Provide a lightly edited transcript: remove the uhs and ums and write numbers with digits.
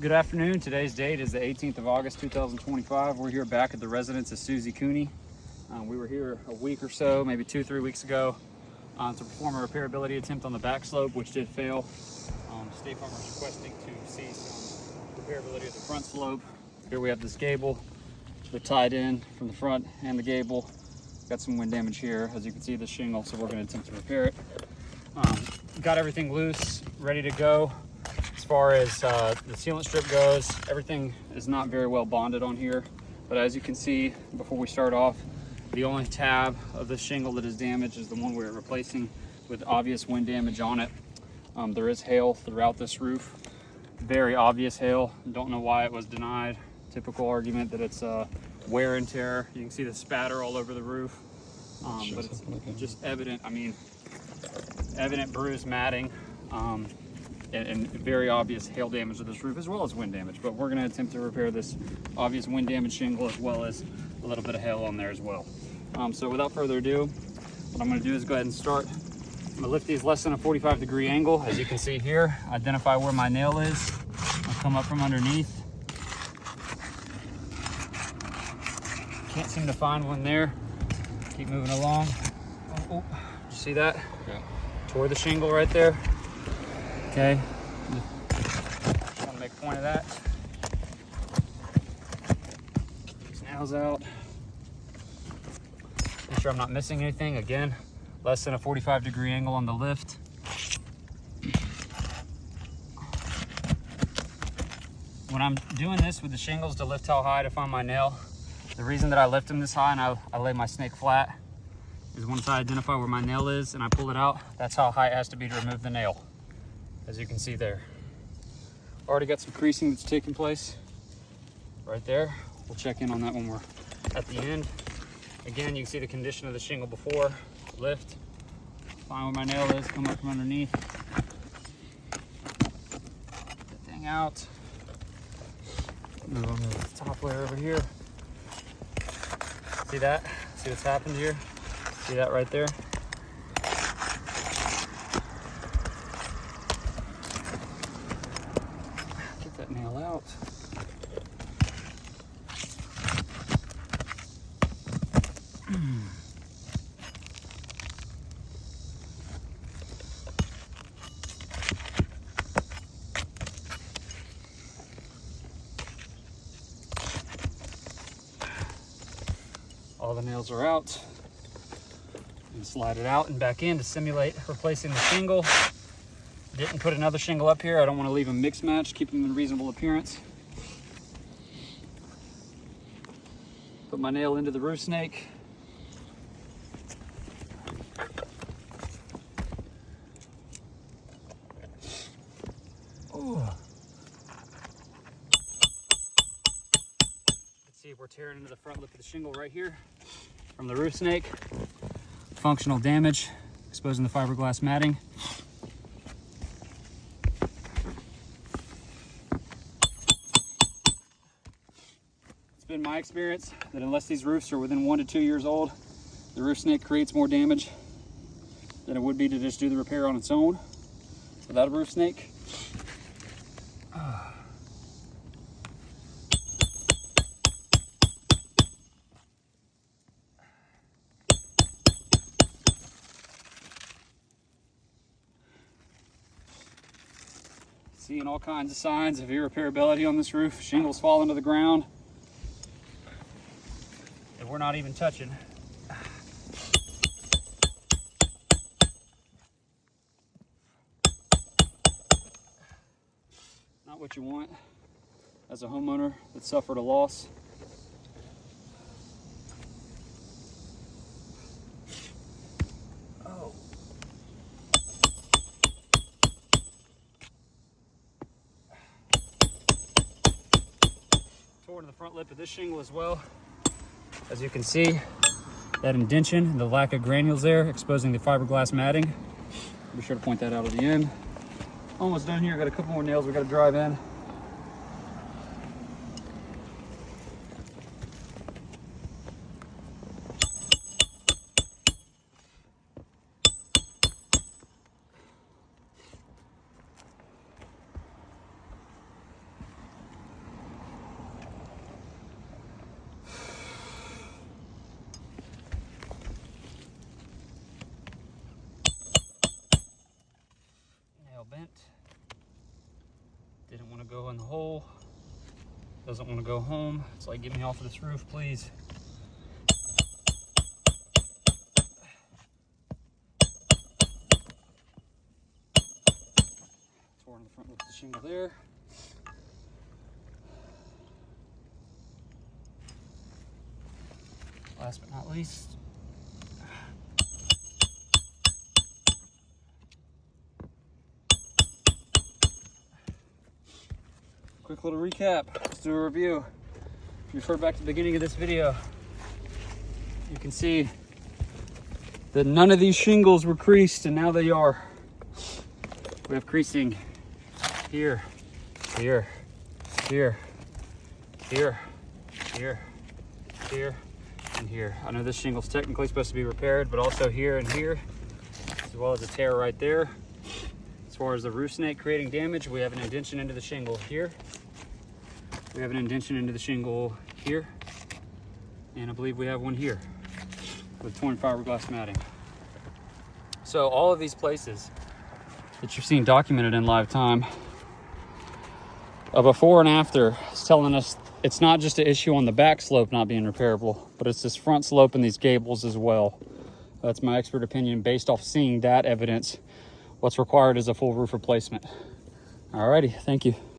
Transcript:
Good afternoon. Today's date is the 18th of August 2025. We're here back at the residence of Susie Cooney. We were here a week or so, maybe 2-3 weeks ago, to perform a repairability attempt on the back slope, which did fail. State Farm was requesting to see some repairability of the front slope. Here we have this gable. They're tied in from the front and the gable. Got some wind damage here, as you can see, the shingle, so we're going to attempt to repair it. Got everything loose, ready to go. As far as the sealant strip goes, everything is not very well bonded on here, but as you can see before we start off, the only tab of the shingle that is damaged is the one we're replacing with obvious wind damage on it. There is hail throughout this roof, very obvious hail. Don't know why it was denied. Typical argument that it's wear and tear. You can see the spatter all over the roof, but it's just evident, evident bruised matting. And very obvious hail damage to this roof, as well as wind damage. But we're going to attempt to repair this obvious wind damage shingle, as well as a little bit of hail on there as well. So without further ado, what I'm going to do is go ahead and start. I'm going to lift these less than a 45-degree angle, as you can see here. Identify where my nail is. I'll come up from underneath. Can't seem to find one there. Keep moving along. Oh, you see that? Yeah. Tore the shingle right there. Okay, just want to make a point of that. Keep these nails out. Make sure I'm not missing anything. Again, less than a 45-degree angle on the lift. When I'm doing this with the shingles to lift how high to find my nail, the reason that I lift them this high and I lay my snake flat is once I identify where my nail is and I pull it out, that's how high it has to be to remove the nail. As you can see there. Already got some creasing that's taking place right there. We'll check in on that when we're at the end. Again, you can see the condition of the shingle before. Lift, find where my nail is, come up from underneath. Get that thing out. Move on to the top layer over here. See that? See what's happened here? See that right there? Nail out. All the nails are out. And slide it out and back in to simulate replacing the shingle. Didn't put another shingle up here. I don't want to leave them mixed match, keep them in reasonable appearance. Put my nail into the roof snake. Ooh. Let's see if we're tearing into the front lip of the shingle right here from the roof snake. Functional damage, exposing the fiberglass matting. It's been my experience that unless these roofs are within 1 to 2 years old, the roof snake creates more damage than it would be to just do the repair on its own without a roof snake. Seeing all kinds of signs of irreparability on this roof. Shingles falling to the ground that we're not even touching. Not what you want as a homeowner that suffered a loss. Tore to the front lip of this shingle as well. As you can see, that indention, the lack of granules there, exposing the fiberglass matting. Be sure to point that out at the end. Almost done here. Got a couple more nails we got to drive in. go in the hole. Doesn't want to go home. It's like, get me off of this roof, please. Tore in the front with the shingle there. Last but not least, quick little recap. Let's do a review. If you refer back to the beginning of this video, you can see that none of these shingles were creased, and now they are. We have creasing here, here, here, here, here, here, and here. I know this shingle's technically supposed to be repaired, but also here and here, as well as a tear right there. As far as the roof snake creating damage, we have an indention into the shingle here. We have an indention into the shingle here. And I believe we have one here with torn fiberglass matting. So all of these places that you're seeing documented in live time, a before and after, is telling us it's not just an issue on the back slope not being repairable, but it's this front slope and these gables as well. That's my expert opinion based off seeing that evidence. What's required is a full roof replacement. Alrighty, thank you.